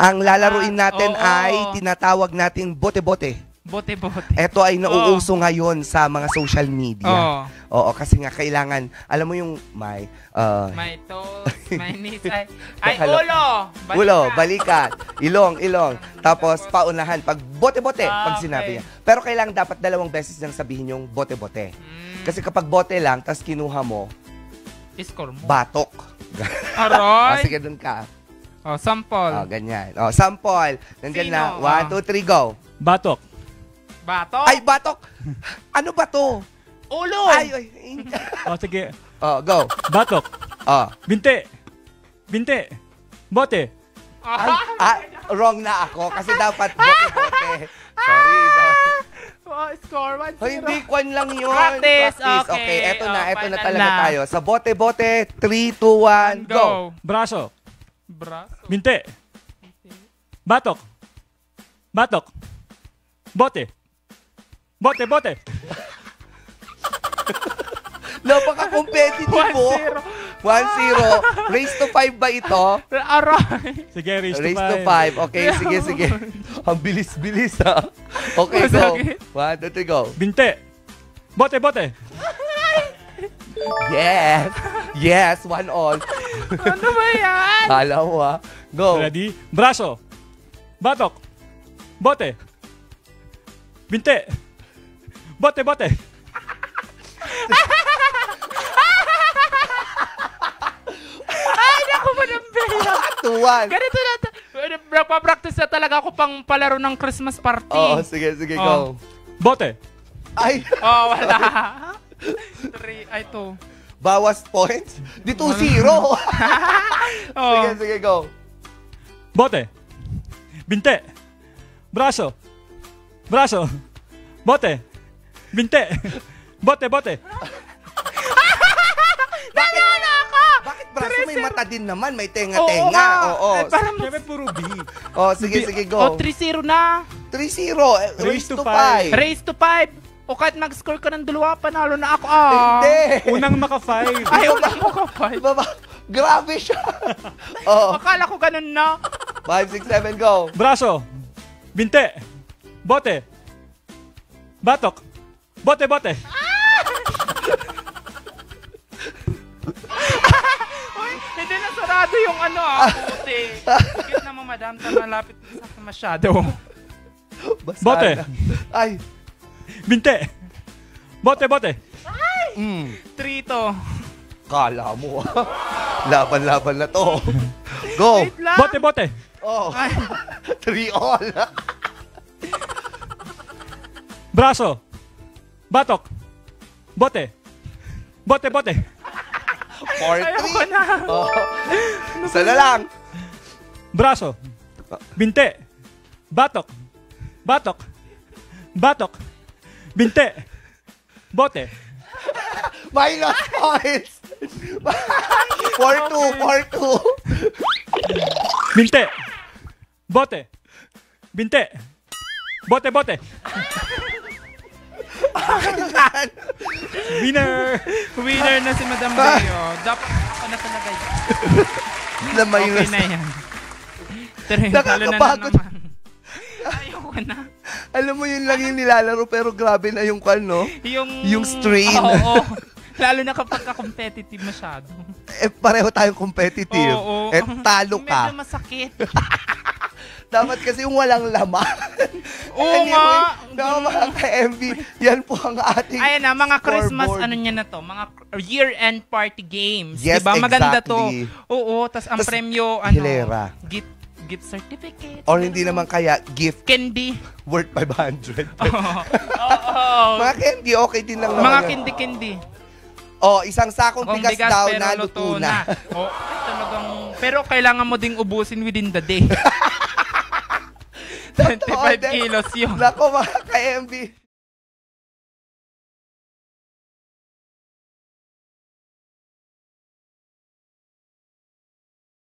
Ang lalaruin natin ay tinatawag nating bote-bote. Bote-bote. Ito ay nauuso ngayon sa mga social media. Oo, kasi nga kailangan, alam mo yung may toes, may knees, ay ulo! Ulo, balikat, ilong. Tapos paunahan, pag bote-bote, pag sinabi niya. Pero kailangan dapat 2 beses nang sabihin yung bote-bote. Kasi kapag bote lang, tapos kinuha mo, score mo. batok. Aroy! Sige, dun ka. Sample. Ganyan. Sample. Nandiyan na. 1, 2, 3, go. Batok. Batok? Ay, batok! Ano ba to? Ulo! Ay. Sige. Go. Batok. Binte. Bote. Wrong na ako kasi dapat bote-bote. Sorry. Score 1-0. Hindi, kwan lang yun. Practice. Okay, eto na talaga tayo. Sa bote-bote, 3, 2, 1, go. Braso. Binte. Batok. Bote. Napaka-competitive po. 1-0. Race to 5 ba ito? Aray! Sige, race to 5. Okay, sige. Ang bilis-bilis ha. Okay, go. 1, 2, 3, go. Binte. Bote. Yes, 1 all. Ano ba yan? Alam mo ha. Go. Ready? Braso. Batok. Bote. Binte. Bote. Ay, naku mo ng bela. 2-1. Ganito na. Nagpa-practice na talaga ako pang palaro ng Christmas party. Sige, go. Bote. Ay. Wala. 2. Bawas points? Di 2-0. Sige, go. Bote. Binte. Braso. Bote. Binte. Bote. Nanalo ako! Bakit braso may mata din naman? May tenga-tenga. Oo. Siyempre puro B. Sige, go. 3-0 na. 3-0. Race to 5. Race to 5. O kahit mag-score ka ng 2, panalo na ako. Hindi. Unang maka-5. Ay, unang maka-5. Grabe siya. Akala ko ganun na. 5, 6, 7, go. Braso. Binte. Bote. Batok. Bote. Uy, hindi na sarado yung puti. Bakit naman, madam, malapit sa akin masyado. Bote. Ay. Binte. Bote. 3 to. Kala mo. Laban na to. Go. Wait lang. Bote. 3 all. Braso. Batok. Bote. 4-3. Ayoko na. Isa na lang. Braso. Binte. Batok. Binte. Bote. Minus points. 4-2. Binte. Bote. Binte. Bote. Winner na si Madam Beo. Dapat ako na talaga yun. Okay na yan. Nakakapagod. Ayoko na. Alam mo, yun lang yung nilalaro pero grabe na yung no? Yung strain. Oo. Lalo na kapag ka-competitive masyado. Pareho tayong competitive. Oo. Talo ka. Medyo masakit. Dapat kasi yung walang laman. Oo nga. Mga ka-MV, yan po ang ating Ayan na, mga Christmas, scoreboard. niya na to, mga year-end party games. Yes, diba? Maganda exactly. to. Oo, tas ang premyo, hilera. gift certificate. Or hindi naman kaya, gift Candy. worth 500. Oo. Mga candy, okay din lang Mga naman. candy. Isang sakong Kung bigas daw pero na luto na. Talagang, pero kailangan mo ding ubusin within the day. 25 kilos yun. Nako mga ka-MV,